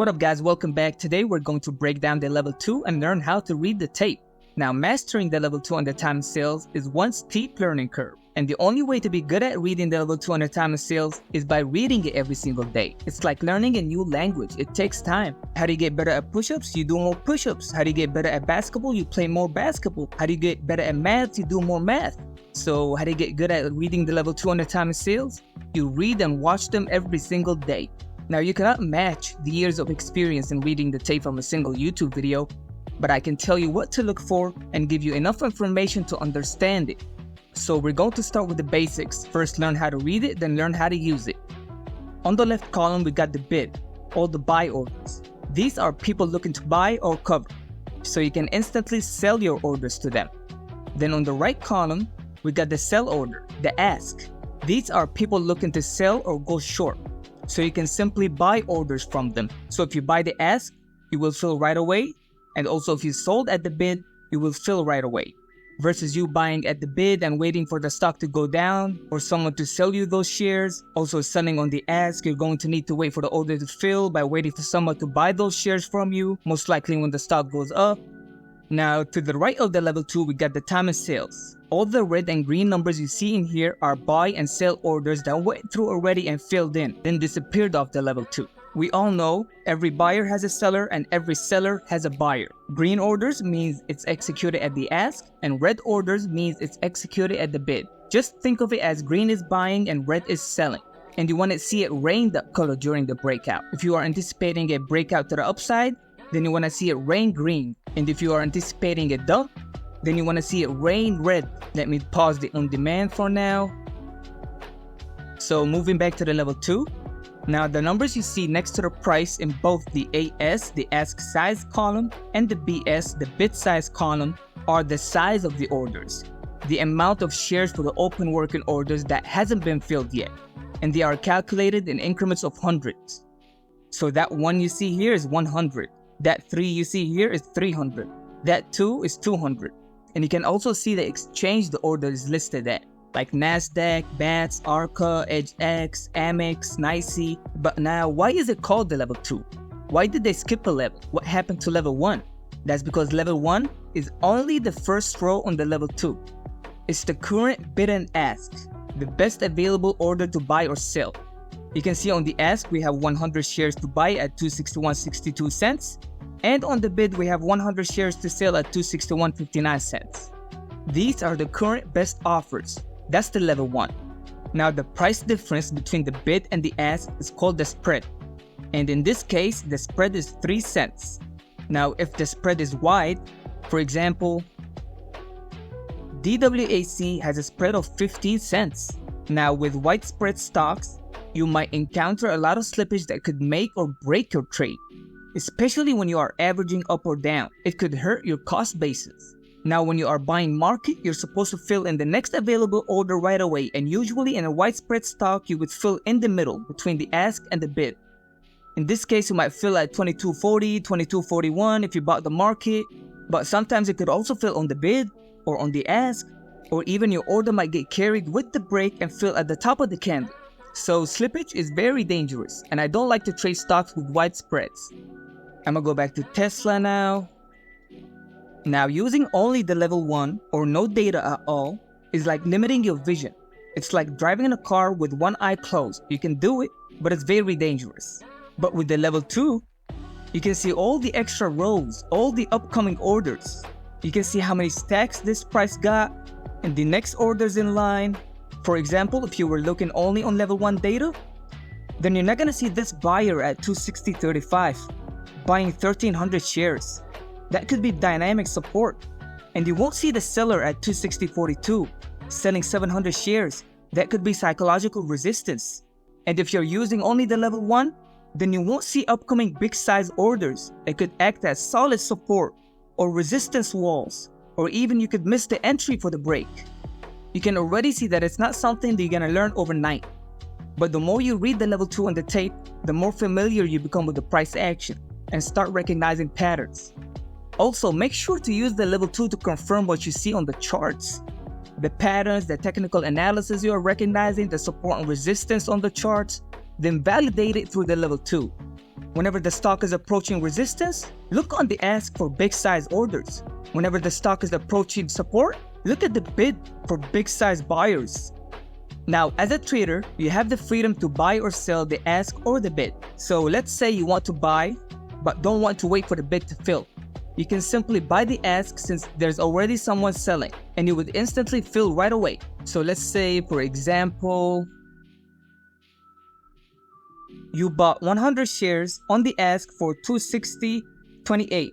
What up guys, welcome back. Today we're going to break down the level 2 and learn how to read the tape. Now mastering the level 2 on the time and sales is one steep learning curve. And the only way to be good at reading the level 2 on the time and sales is by reading it every single day. It's like learning a new language. It takes time. How do you get better at push-ups? You do more push-ups. How do you get better at basketball? You play more basketball. How do you get better at math? You do more math. So how do you get good at reading the level 2 on the time and sales? You read and watch them every single day. Now you cannot match the years of experience in reading the tape from a single YouTube video, but I can tell you what to look for and give you enough information to understand it. So we're going to start with the basics. First learn how to read it, then learn how to use it. On the left column we got the bid, all the buy orders. These are people looking to buy or cover, so you can instantly sell your orders to them. Then on the right column we got the sell order, the ask. These are people looking to sell or go short, so you can simply buy orders from them. So if you buy the ask, you will fill right away, and also if you sold at the bid, you will fill right away. Versus you buying at the bid and waiting for the stock to go down or someone to sell you those shares. Also selling on the ask, you're going to need to wait for the order to fill by waiting for someone to buy those shares from you, most likely when the stock goes up. Now to the right of the level 2, we got the time and sales. All the red and green numbers you see in here are buy and sell orders that went through already and filled in, then disappeared off the level 2. We all know every buyer has a seller and every seller has a buyer. Green orders means it's executed at the ask, and red orders means it's executed at the bid. Just think of it as green is buying and red is selling. And you want to see it rain that color during the breakout. If you are anticipating a breakout to the upside, then you want to see it rain green. And if you are anticipating a dump, then you want to see it rain red. Let me pause the on demand for now. So moving back to the level 2. Now the numbers you see next to the price in both the AS, the ask size column, and the BS, the bid size column, are the size of the orders. The amount of shares for the open working orders that hasn't been filled yet. And they are calculated in increments of hundreds. So that 1 you see here is 100. That 3 you see here is 300. That 2 is 200. And you can also see the exchange the order is listed at, like NASDAQ, BATS, ARCA, EdgeX, Amex, NYSE. But now, why is it called the level 2? Why did they skip a level? What happened to level 1? That's because level 1 is only the first row on the level 2. It's the current bid and ask, the best available order to buy or sell. You can see on the ask we have 100 shares to buy at 261.62 cents. And on the bid, we have 100 shares to sell at 261.59 cents. These are the current best offers. That's the level 1. Now the price difference between the bid and the ask is called the spread. And in this case, the spread is 3 cents. Now if the spread is wide, for example, DWAC has a spread of 15 cents. Now with widespread stocks, you might encounter a lot of slippage that could make or break your trade. Especially when you are averaging up or down, it could hurt your cost basis. Now when you are buying market, you're supposed to fill in the next available order right away, and usually in a widespread stock, you would fill in the middle between the ask and the bid. In this case, you might fill at 22.40, 22.41 if you bought the market, but sometimes it could also fill on the bid or on the ask, or even your order might get carried with the break and fill at the top of the candle. So slippage is very dangerous, and I don't like to trade stocks with wide spreads. I'm gonna go back to Tesla now. Now using only the level 1 or no data at all is like limiting your vision. It's like driving in a car with one eye closed. You can do it, but it's very dangerous. But with the level 2, you can see all the extra rows, all the upcoming orders. You can see how many stacks this price got and the next orders in line. For example, if you were looking only on level 1 data, then you're not gonna see this buyer at 260.35. buying 1,300 shares. That could be dynamic support. And you won't see the seller at 260.42, selling 700 shares. That could be psychological resistance. And if you're using only the level 1, then you won't see upcoming big size orders that could act as solid support or resistance walls, or even you could miss the entry for the break. You can already see that it's not something that you're gonna learn overnight. But the more you read the level 2 on the tape, the more familiar you become with the price action and start recognizing patterns. Also, make sure to use the level 2 to confirm what you see on the charts. The patterns, the technical analysis you are recognizing, the support and resistance on the charts, then validate it through the level 2. Whenever the stock is approaching resistance, look on the ask for big size orders. Whenever the stock is approaching support, look at the bid for big size buyers. Now, as a trader, you have the freedom to buy or sell the ask or the bid. So let's say you want to buy, but don't want to wait for the bid to fill. You can simply buy the ask since there's already someone selling, and you would instantly fill right away. So let's say, for example, you bought 100 shares on the ask for $260.28.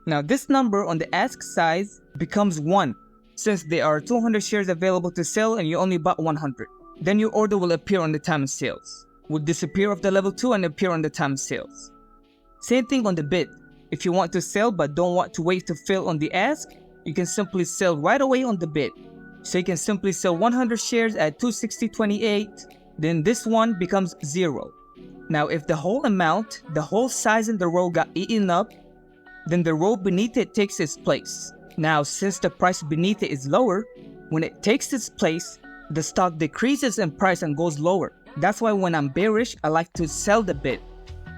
Now this number on the ask size becomes 1 since there are 200 shares available to sell and you only bought 100. Then your order will appear on the time of sales, will disappear off the level 2 and appear on the time of sales. Same thing on the bid. If you want to sell but don't want to wait to fill on the ask, you can simply sell right away on the bid. So you can simply sell 100 shares at $260.28, then this one becomes 0. Now, if the whole amount, the whole size in the row got eaten up, then the row beneath it takes its place. Now, since the price beneath it is lower, when it takes its place, the stock decreases in price and goes lower. That's why when I'm bearish, I like to sell the bid.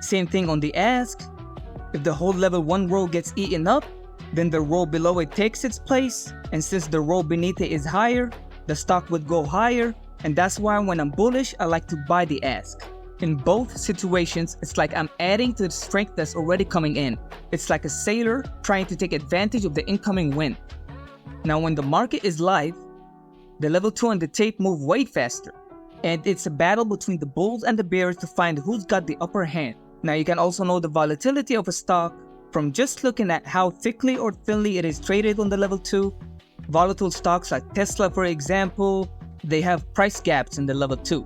Same thing on the ask. If the whole level 1 row gets eaten up, then the row below it takes its place. And since the row beneath it is higher, the stock would go higher. And that's why when I'm bullish, I like to buy the ask. In both situations, it's like I'm adding to the strength that's already coming in. It's like a sailor trying to take advantage of the incoming wind. Now, when the market is live, the level 2 and the tape move way faster. And it's a battle between the bulls and the bears to find who's got the upper hand. Now, you can also know the volatility of a stock from just looking at how thickly or thinly it is traded on the level 2. Volatile stocks like Tesla, for example, they have price gaps in the level 2.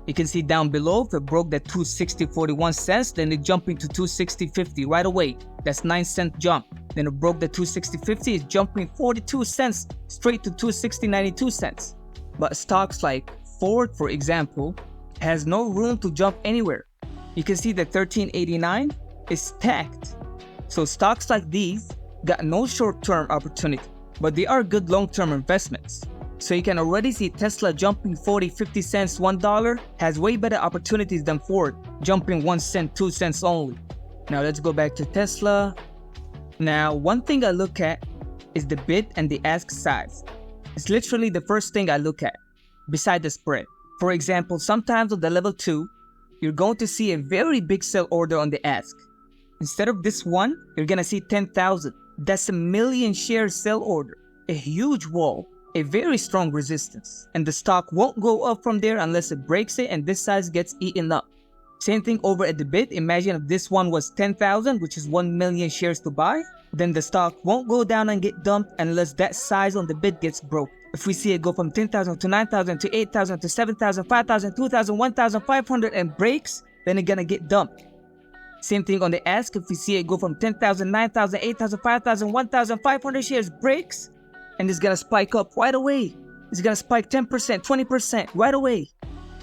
You can see down below, if it broke that 260.41 cents, then it jumping to 260.50 right away. That's 9-cent jump. Then it broke the 260.50, it's jumping 42 cents straight to 260.92 cents. But stocks like Ford, for example, has no room to jump anywhere. You can see that 1389 is stacked. So stocks like these got no short-term opportunity, but they are good long-term investments. So you can already see Tesla jumping 40, 50 cents, $1 has way better opportunities than Ford, jumping 1 cent, 2 cents only. Now let's go back to Tesla. Now, one thing I look at is the bid and the ask size. It's literally the first thing I look at, beside the spread. For example, sometimes on the level 2, you're going to see a very big sell order on the ask. Instead of this one, you're gonna see 10,000. That's a million share sell order, a huge wall, a very strong resistance, and the stock won't go up from there unless it breaks it and this size gets eaten up. Same thing over at the bid. Imagine if this one was 10,000, which is 1 million shares to buy, then the stock won't go down and get dumped unless that size on the bid gets broke. If we see it go from 10,000 to 9,000 to 8,000 to 7,000, 5,000, 2,000, 1,500 and breaks, then it's gonna get dumped. Same thing on the ask. If we see it go from 10,000, 9,000, 8,000, 5,000, 1,500 shares breaks, and it's gonna spike up right away. It's gonna spike 10%, 20% right away.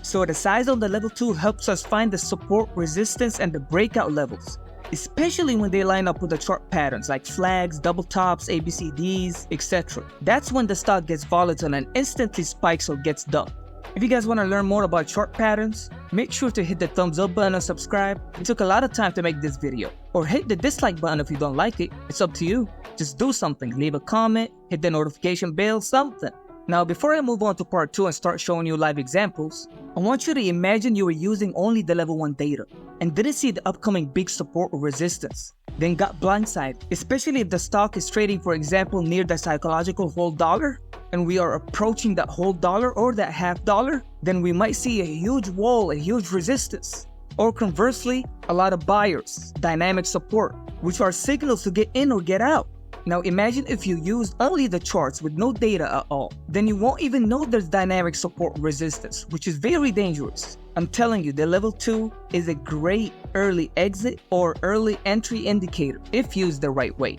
So the size on the level 2 helps us find the support, resistance, and the breakout levels, especially when they line up with the chart patterns like flags, double tops, ABCDs, etc. That's when the stock gets volatile and instantly spikes or gets dumped. If you guys want to learn more about chart patterns, make sure to hit the thumbs up button and subscribe. It took a lot of time to make this video. Or hit the dislike button if you don't like it. It's up to you. Just do something. Leave a comment, hit the notification bell, something. Now, before I move on to part 2 and start showing you live examples, I want you to imagine you were using only the level 1 data and didn't see the upcoming big support or resistance, then got blindsided, especially if the stock is trading, for example, near the psychological whole dollar, and we are approaching that whole dollar or that half dollar, then we might see a huge wall, a huge resistance. Or conversely, a lot of buyers, dynamic support, which are signals to get in or get out. Now imagine if you used only the charts with no data at all, then you won't even know there's dynamic support resistance, which is very dangerous. I'm telling you, the level 2 is a great early exit or early entry indicator if used the right way.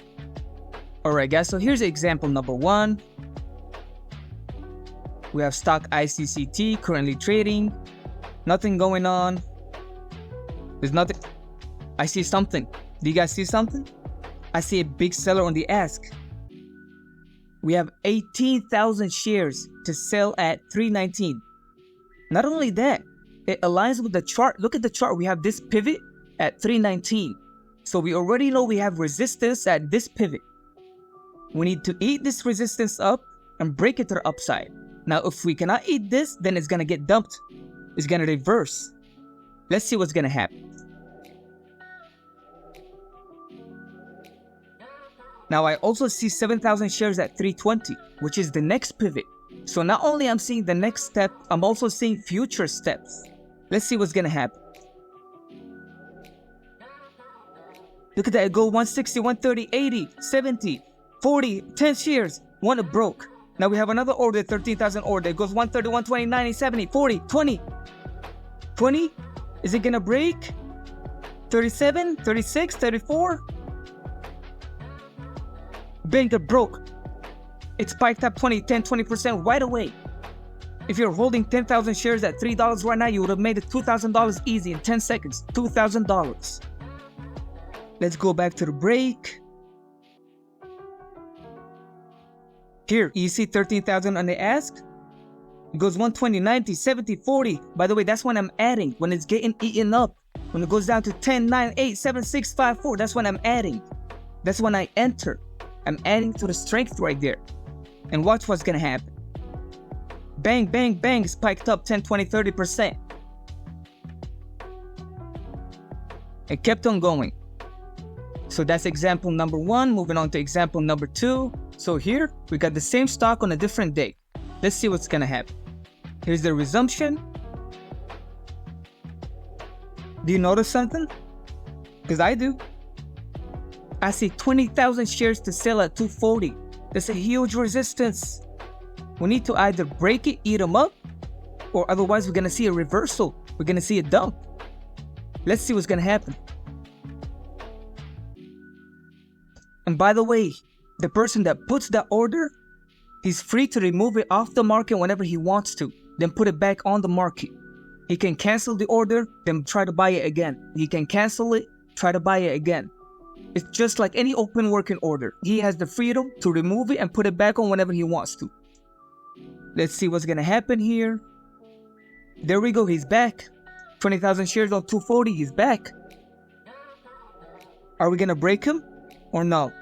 Alright guys, so here's example number 1. We have stock ICCT currently trading, nothing going on. There's nothing. I see something. Do you guys see something? I see a big seller on the ask. We have 18,000 shares to sell at $319. Not only that, it aligns with the chart. Look at the chart. We have this pivot at 319. So we already know we have resistance at this pivot. We need to eat this resistance up and break it to the upside. Now, if we cannot eat this, then it's gonna get dumped. It's gonna reverse. Let's see what's gonna happen. Now, I also see 7,000 shares at 320, which is the next pivot. So not only I'm seeing the next step, I'm also seeing future steps. Let's see what's gonna happen. Look at that, it go 160, 130, 80, 70, 40, 10 shares, one broke. Now we have another order, 13,000 order. It goes 130, 120, 90, 70, 40, 20. 20? Is it gonna break? 37, 36, 34? Bang, it broke. It spiked up 20, 10, 20% right away. If you're holding 10,000 shares at $3 right now, you would have made it $2,000 easy in 10 seconds. $2,000. Let's go back to the break. Here, you see 13,000 on the ask. It goes 120, 90, 70, 40. By the way, that's when I'm adding, when it's getting eaten up. When it goes down to 10, 9, 8, 7, 6, 5, 4, that's when I'm adding. That's when I enter. I'm adding to the strength right there. And watch what's gonna happen. Bang, bang, bang, spiked up 10, 20, 30%. It kept on going. So that's example number 1. Moving on to example number 2. So here, we got the same stock on a different day. Let's see what's gonna happen. Here's the resumption. Do you notice something? Because I do. I see 20,000 shares to sell at 240. That's a huge resistance. We need to either break it, eat them up, or otherwise we're gonna see a reversal. We're gonna see a dump. Let's see what's gonna happen. And by the way, the person that puts that order, he's free to remove it off the market whenever he wants to, then put it back on the market. He can cancel the order, then try to buy it again. He can cancel it, try to buy it again. It's just like any open working order. He has the freedom to remove it and put it back on whenever he wants to. Let's see what's gonna happen here. There we go, he's back. 20,000 shares on 240, he's back. Are we gonna break him or no?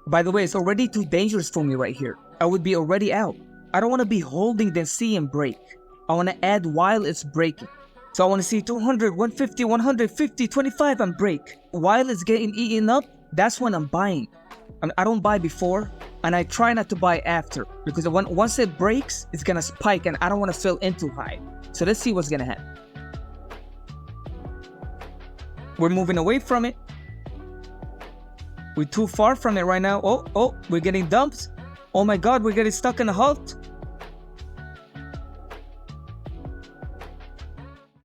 By the way, it's already too dangerous for me right here. I would be already out. I don't want to be holding then see him break. I want to add while it's breaking. So I want to see 200, 150, 150, 25 and break. While it's getting eaten up, that's when I'm buying. I don't buy before, and I try not to buy after, because once it breaks, it's gonna spike and I don't want to fill in too high. So let's see what's gonna happen. We're moving away from it. We're too far from it right now. Oh, we're getting dumped. Oh my God, we're getting stuck in a halt.